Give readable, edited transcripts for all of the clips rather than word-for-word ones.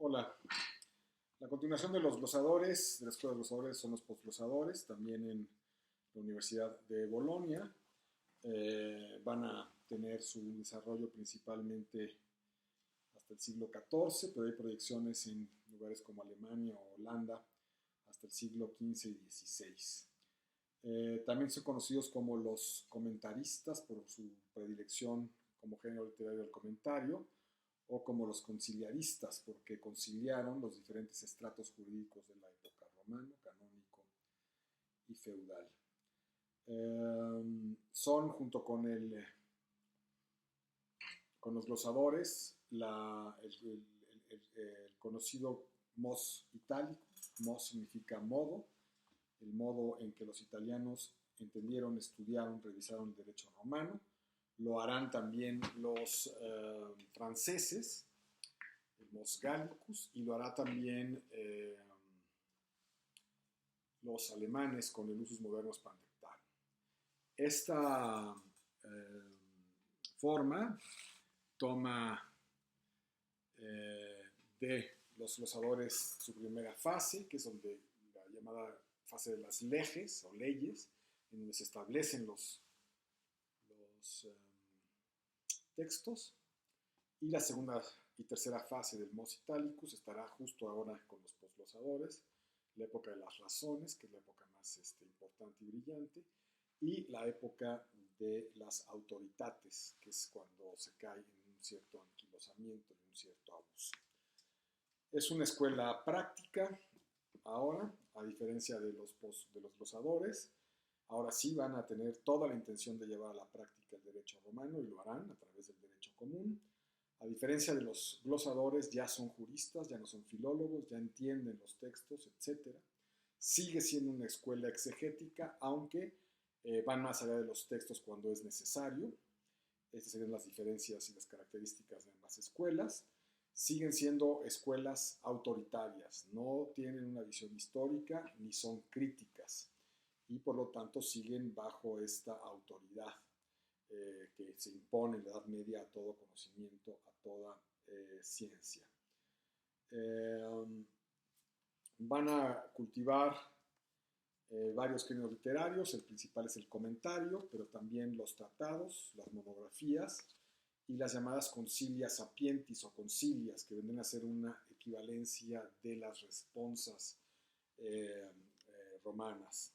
Hola. La continuación de los glosadores, de la escuela de glosadores, son los posglosadores, también en la Universidad de Bolonia. Van a tener su desarrollo principalmente hasta el siglo XIV, pero hay proyecciones en lugares como Alemania o Holanda hasta el siglo XV y XVI. También son conocidos como los comentaristas por su predilección como género literario del comentario, o como los conciliaristas, porque conciliaron los diferentes estratos jurídicos de la época romano, canónico y feudal. Son, junto con los glosadores, el conocido mos italicus. Mos significa modo, el modo en que los italianos entendieron, estudiaron, revisaron el derecho romano. Lo harán también los franceses, el mos gallicus, y lo hará también los alemanes con el usus modernus pandectarum. Esta forma toma de los glosadores su primera fase, que es donde la llamada fase de las leges o leyes, en donde se establecen los textos, y la segunda y tercera fase del mos italicus estará justo ahora con los posglosadores, la época de las razones, que es la época más importante y brillante, y la época de las autoritates, que es cuando se cae en un cierto anquilosamiento, en un cierto abuso. Es una escuela práctica ahora, a diferencia de los glosadores. Ahora sí van a tener toda la intención de llevar a la práctica el derecho romano, y lo harán a través del derecho común. A diferencia de los glosadores, ya son juristas, ya no son filólogos, ya entienden los textos, etc. Sigue siendo una escuela exegética, aunque van más allá de los textos cuando es necesario. Estas serían las diferencias y las características de ambas escuelas. Siguen siendo escuelas autoritarias, no tienen una visión histórica ni son críticas, y por lo tanto siguen bajo esta autoridad que se impone en la Edad Media a todo conocimiento, a toda ciencia. Van a cultivar varios géneros literarios. El principal es el comentario, pero también los tratados, las monografías y las llamadas concilia sapientis o concilias, que vendrían a ser una equivalencia de las responsas romanas.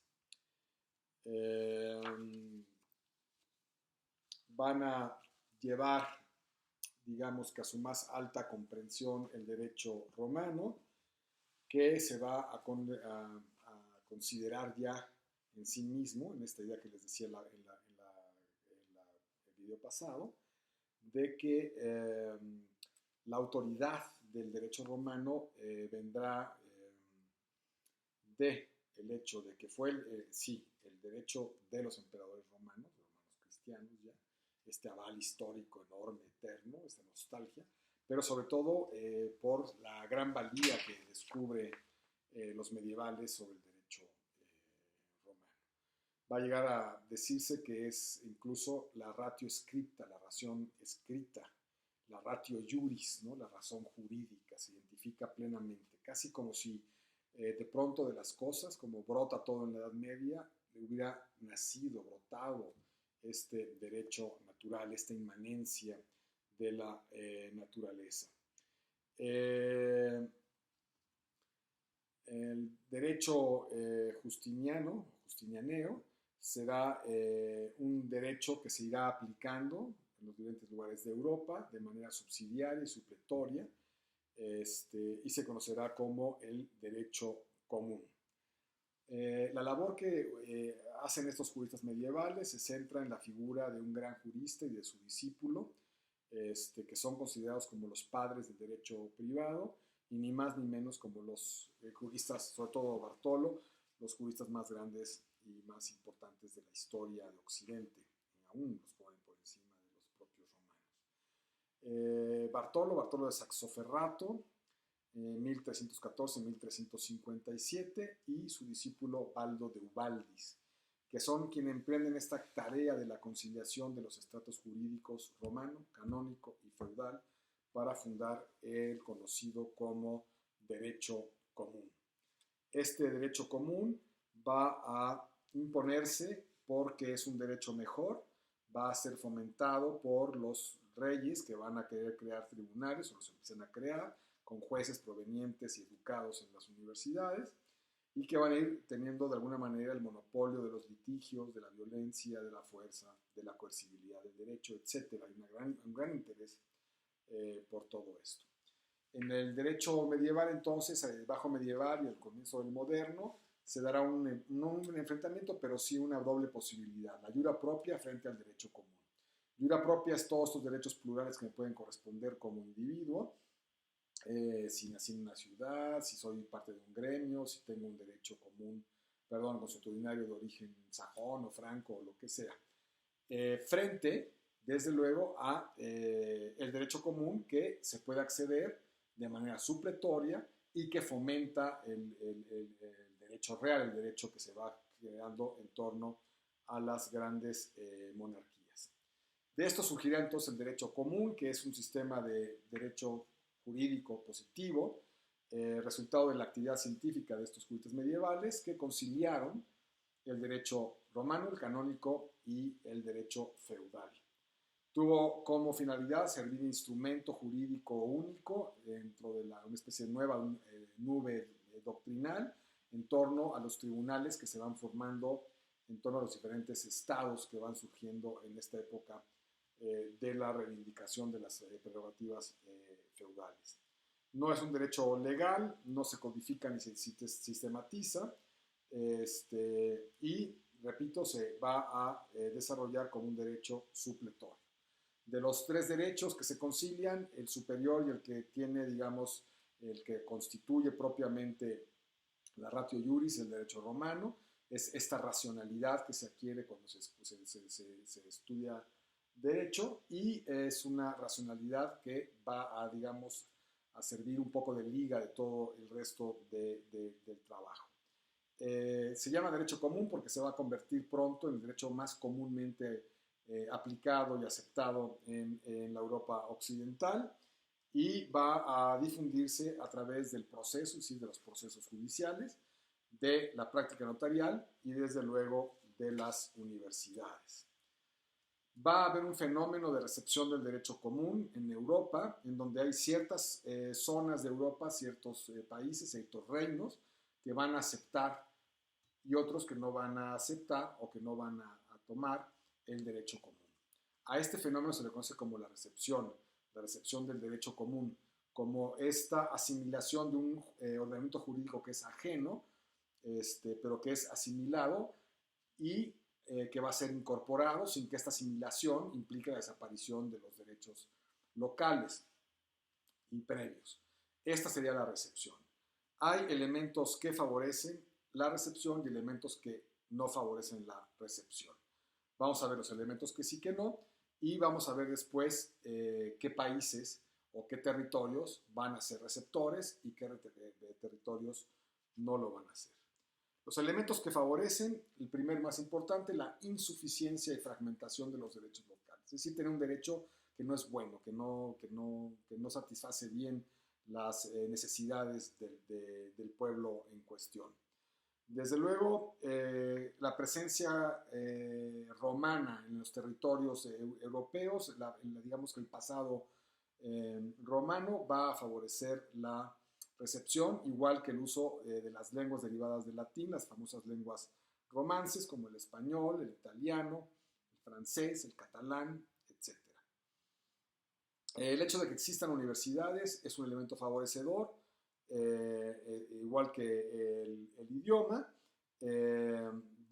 Van a llevar, digamos que a su más alta comprensión, el derecho romano, que se va a considerar ya en sí mismo, en esta idea que les decía en el video pasado, de que la autoridad del derecho romano vendrá de el hecho de que fue, sí, el derecho de los emperadores romanos cristianos ya, este aval histórico enorme, eterno, esta nostalgia, pero sobre todo por la gran valía que descubre los medievales sobre el derecho romano. Va a llegar a decirse que es incluso la ratio scripta, la razón escrita, la ratio juris, ¿no? La razón jurídica, se identifica plenamente, casi como si de pronto de las cosas, como brota todo en la Edad Media, le hubiera nacido, brotado este derecho natural, esta inmanencia de la naturaleza. El derecho justinianeo, será un derecho que se irá aplicando en los diferentes lugares de Europa de manera subsidiaria y supletoria, y se conocerá como el derecho común. La labor que hacen estos juristas medievales se centra en la figura de un gran jurista y de su discípulo, que son considerados como los padres del derecho privado, y ni más ni menos como los juristas, sobre todo Bartolo, los juristas más grandes y más importantes de la historia de Occidente, y aún los ponen por encima de los propios romanos. Bartolo de Saxoferrato, 1314-1357, y su discípulo Baldo de Ubaldis, que son quienes emprenden esta tarea de la conciliación de los estratos jurídicos romano, canónico y feudal para fundar el conocido como derecho común. Este derecho común va a imponerse porque es un derecho mejor, va a ser fomentado por los reyes que van a querer crear tribunales o los empiezan a crear con jueces provenientes y educados en las universidades y que van a ir teniendo de alguna manera el monopolio de los litigios, de la violencia, de la fuerza, de la coercibilidad del derecho, etc. Hay un gran interés por todo esto. En el derecho medieval, entonces, el bajo medieval y el comienzo del moderno, se dará no un enfrentamiento, pero sí una doble posibilidad, la iura propia frente al derecho común. Iura propia es todos estos derechos plurales que me pueden corresponder como individuo, si nací en una ciudad, si soy parte de un gremio, si tengo un derecho común, perdón, consuetudinario de origen sajón o franco o lo que sea. Frente, desde luego, a el derecho común que se puede acceder de manera supletoria y que fomenta el derecho real, el derecho que se va creando en torno a las grandes monarquías. De esto surgirá entonces el derecho común, que es un sistema de derecho jurídico positivo, resultado de la actividad científica de estos juristas medievales que conciliaron el derecho romano, el canónico y el derecho feudal. Tuvo como finalidad servir de instrumento jurídico único dentro de una especie de nueva nube doctrinal en torno a los tribunales que se van formando en torno a los diferentes estados que van surgiendo en esta época de la reivindicación de las prerrogativas feudales. No es un derecho legal, no se codifica ni se sistematiza, y, repito, se va a desarrollar como un derecho supletorio. De los tres derechos que se concilian, el superior y el que tiene, digamos, el que constituye propiamente la ratio iuris, el derecho romano, es esta racionalidad que se adquiere cuando se estudia derecho y es una racionalidad que va a, digamos, a servir un poco de liga de todo el resto del trabajo. Se llama derecho común porque se va a convertir pronto en el derecho más comúnmente aplicado y aceptado en la Europa occidental y va a difundirse a través del proceso, es decir, de los procesos judiciales, de la práctica notarial y desde luego de las universidades. Va a haber un fenómeno de recepción del derecho común en Europa, en donde hay ciertas zonas de Europa, ciertos países, ciertos reinos que van a aceptar y otros que no van a aceptar o que no van a tomar el derecho común. A este fenómeno se le conoce como la recepción del derecho común, como esta asimilación de un ordenamiento jurídico que es ajeno, pero que es asimilado y que va a ser incorporado sin que esta asimilación implique la desaparición de los derechos locales y previos. Esta sería la recepción. Hay elementos que favorecen la recepción y elementos que no favorecen la recepción. Vamos a ver los elementos que sí, que no, y vamos a ver después qué países o qué territorios van a ser receptores y qué territorios no lo van a hacer. Los elementos que favorecen, el primero más importante, la insuficiencia y fragmentación de los derechos locales. Es decir, tener un derecho que no es bueno, que no satisface bien las necesidades del pueblo en cuestión. Desde luego, la presencia romana en los territorios europeos, digamos que el pasado romano va a favorecer la recepción, igual que el uso de las lenguas derivadas del latín, las famosas lenguas romances como el español, el italiano, el francés, el catalán, etc. El hecho de que existan universidades es un elemento favorecedor, igual que el idioma.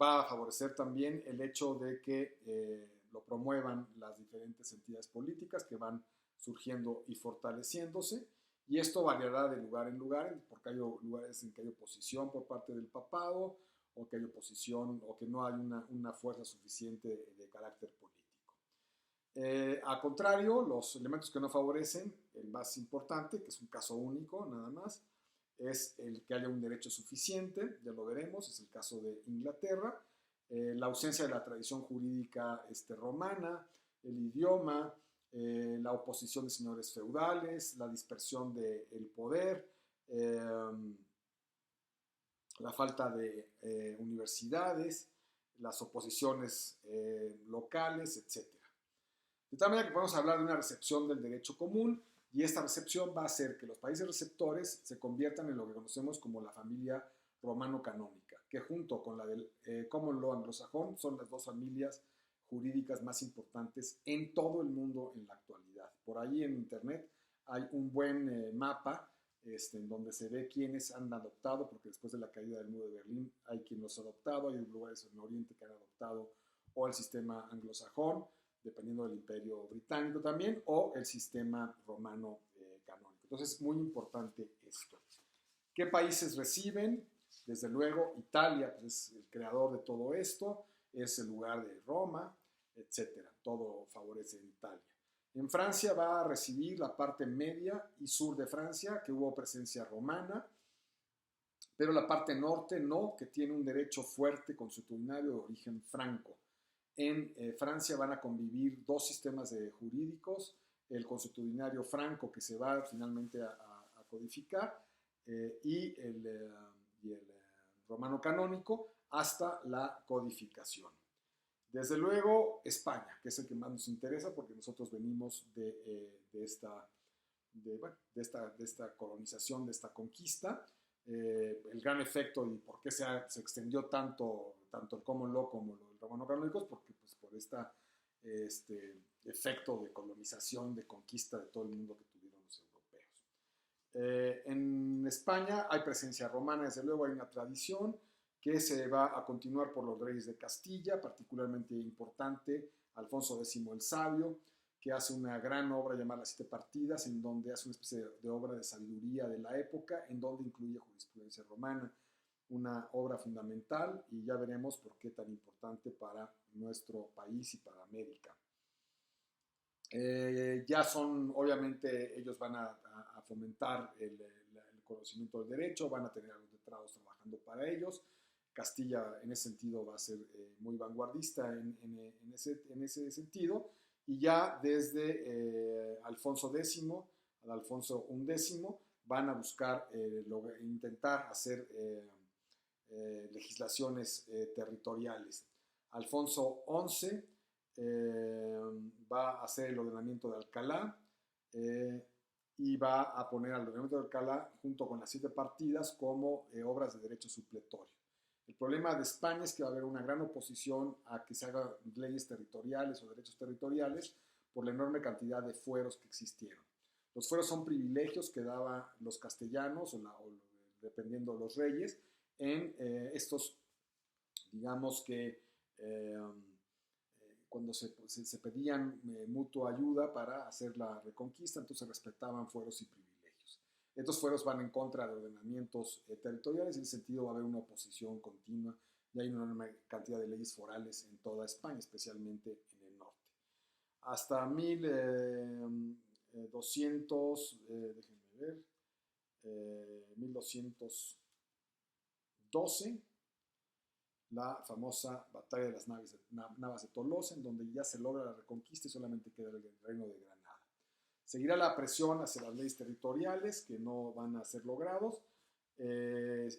Va a favorecer también el hecho de que lo promuevan las diferentes entidades políticas que van surgiendo y fortaleciéndose, y esto variará de lugar en lugar, porque hay lugares en que hay oposición por parte del papado, o que hay oposición, o que no hay una fuerza suficiente de carácter político. Al contrario, los elementos que no favorecen, el más importante, que es un caso único nada más, es el que haya un derecho suficiente, ya lo veremos, es el caso de Inglaterra, la ausencia de la tradición jurídica romana, el idioma, la oposición de señores feudales, la dispersión del poder, la falta de universidades, las oposiciones locales, etc. De tal manera que podemos hablar de una recepción del derecho común, y esta recepción va a hacer que los países receptores se conviertan en lo que conocemos como la familia romano-canónica, que junto con la del common law anglosajón son las dos familias jurídicas más importantes en todo el mundo en la actualidad. Por ahí en internet hay un buen mapa en donde se ve quiénes han adoptado, porque después de la caída del muro de Berlín hay quien los ha adoptado, hay lugares en Oriente que han adoptado o el sistema anglosajón, dependiendo del imperio británico también, o el sistema romano canónico. Entonces es muy importante esto. ¿Qué países reciben? Desde luego Italia, pues, es el creador de todo esto, es el lugar de Roma, etcétera. Todo favorece en Italia. En Francia va a recibir la parte media y sur de Francia, que hubo presencia romana, pero la parte norte no, que tiene un derecho fuerte consuetudinario de origen franco. En Francia van a convivir dos sistemas jurídicos, el consuetudinario franco, que se va finalmente a codificar, y el romano canónico hasta la codificación. Desde luego, España, que es el que más nos interesa porque nosotros venimos de esta colonización, de esta conquista. El gran efecto y por qué se extendió tanto el common law como el romano canónico es porque pues, por este efecto de colonización, de conquista de todo el mundo que tuvieron los europeos. En España hay presencia romana, desde luego hay una tradición que se va a continuar por los reyes de Castilla, particularmente importante Alfonso X el Sabio, que hace una gran obra llamada Las Siete Partidas, en donde hace una especie de obra de sabiduría de la época, en donde incluye jurisprudencia romana, una obra fundamental, y ya veremos por qué tan importante para nuestro país y para América. Ya son, obviamente, ellos van a fomentar el conocimiento del derecho, van a tener a los letrados trabajando para ellos. Castilla en ese sentido va a ser muy vanguardista en ese sentido, y ya desde Alfonso X al Alfonso XI van a buscar intentar hacer legislaciones territoriales. Alfonso XI va a hacer el ordenamiento de Alcalá y va a poner al ordenamiento de Alcalá junto con las siete partidas como obras de derecho supletorio. El problema de España es que va a haber una gran oposición a que se hagan leyes territoriales o derechos territoriales por la enorme cantidad de fueros que existieron. Los fueros son privilegios que daban los castellanos o dependiendo de los reyes en estos, digamos que cuando se pedían mutua ayuda para hacer la reconquista, entonces respetaban fueros y privilegios. Estos fueros van en contra de ordenamientos territoriales, en ese sentido va a haber una oposición continua y hay una enorme cantidad de leyes forales en toda España, especialmente en el norte. Hasta 1200, déjenme ver, 1212, la famosa batalla de las Navas de Tolosa, en donde ya se logra la reconquista y solamente queda el reino de Granada. Seguirá la presión hacia las leyes territoriales que no van a ser logrados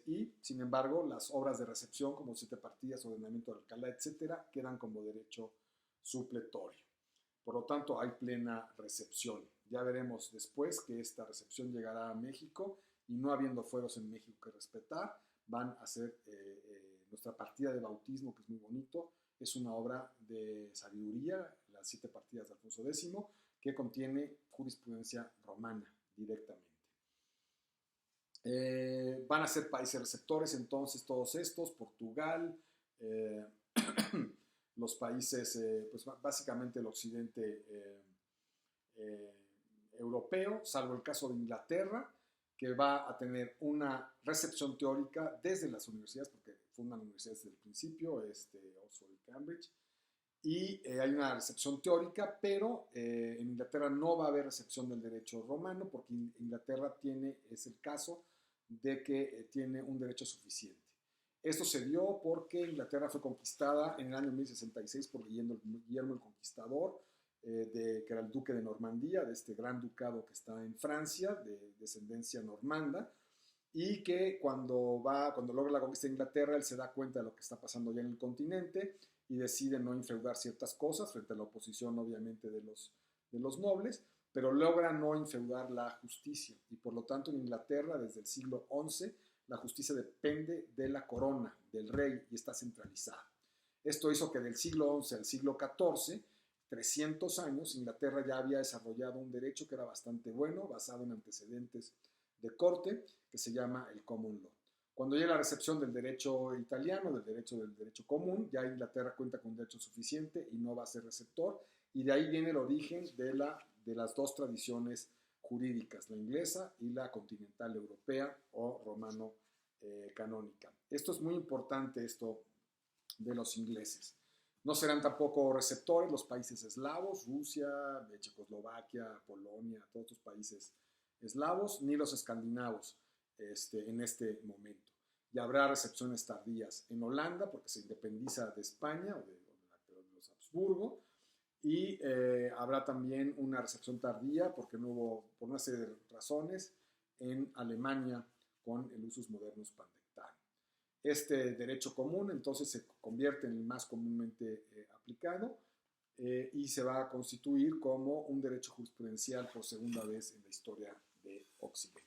y, sin embargo, las obras de recepción como siete partidas, ordenamiento de Alcalá, etcétera, quedan como derecho supletorio. Por lo tanto, hay plena recepción. Ya veremos después que esta recepción llegará a México y no habiendo fueros en México que respetar, van a ser nuestra partida de bautismo, que es muy bonito, es una obra de sabiduría, las siete partidas de Alfonso X, que contiene jurisprudencia romana directamente. Van a ser países receptores entonces todos estos, Portugal, los países, pues básicamente el occidente europeo, salvo el caso de Inglaterra, que va a tener una recepción teórica desde las universidades, porque fundan universidades desde el principio, Oxford y Cambridge, y hay una recepción teórica, pero en Inglaterra no va a haber recepción del derecho romano, porque Inglaterra es el caso de que tiene un derecho suficiente. Esto se dio porque Inglaterra fue conquistada en el año 1066 por Guillermo el Conquistador, que era el duque de Normandía, de este gran ducado que está en Francia, de descendencia normanda, y que cuando logra la conquista de Inglaterra, él se da cuenta de lo que está pasando ya en el continente y decide no infeudar ciertas cosas frente a la oposición, obviamente, de los nobles, pero logra no infeudar la justicia. Y por lo tanto, en Inglaterra, desde el siglo XI, la justicia depende de la corona, del rey, y está centralizada. Esto hizo que del siglo XI al siglo XIV, 300 años, Inglaterra ya había desarrollado un derecho que era bastante bueno, basado en antecedentes de corte, que se llama el common law. Cuando llega la recepción del derecho italiano, del derecho común, ya Inglaterra cuenta con un derecho suficiente y no va a ser receptor, y de ahí viene el origen de las dos tradiciones jurídicas, la inglesa y la continental europea o romano canónica. Esto es muy importante, esto de los ingleses. No serán tampoco receptores los países eslavos, Rusia, Checoslovaquia, Polonia, todos estos países eslavos, ni los escandinavos en este momento. Y habrá recepciones tardías en Holanda, porque se independiza de España o de los Habsburgo, y habrá también una recepción tardía, porque no hubo, por una serie de razones, en Alemania con el usus modernus pandectarum. Este derecho común entonces se convierte en el más comúnmente aplicado y se va a constituir como un derecho jurisprudencial por segunda vez en la historia de Occidente.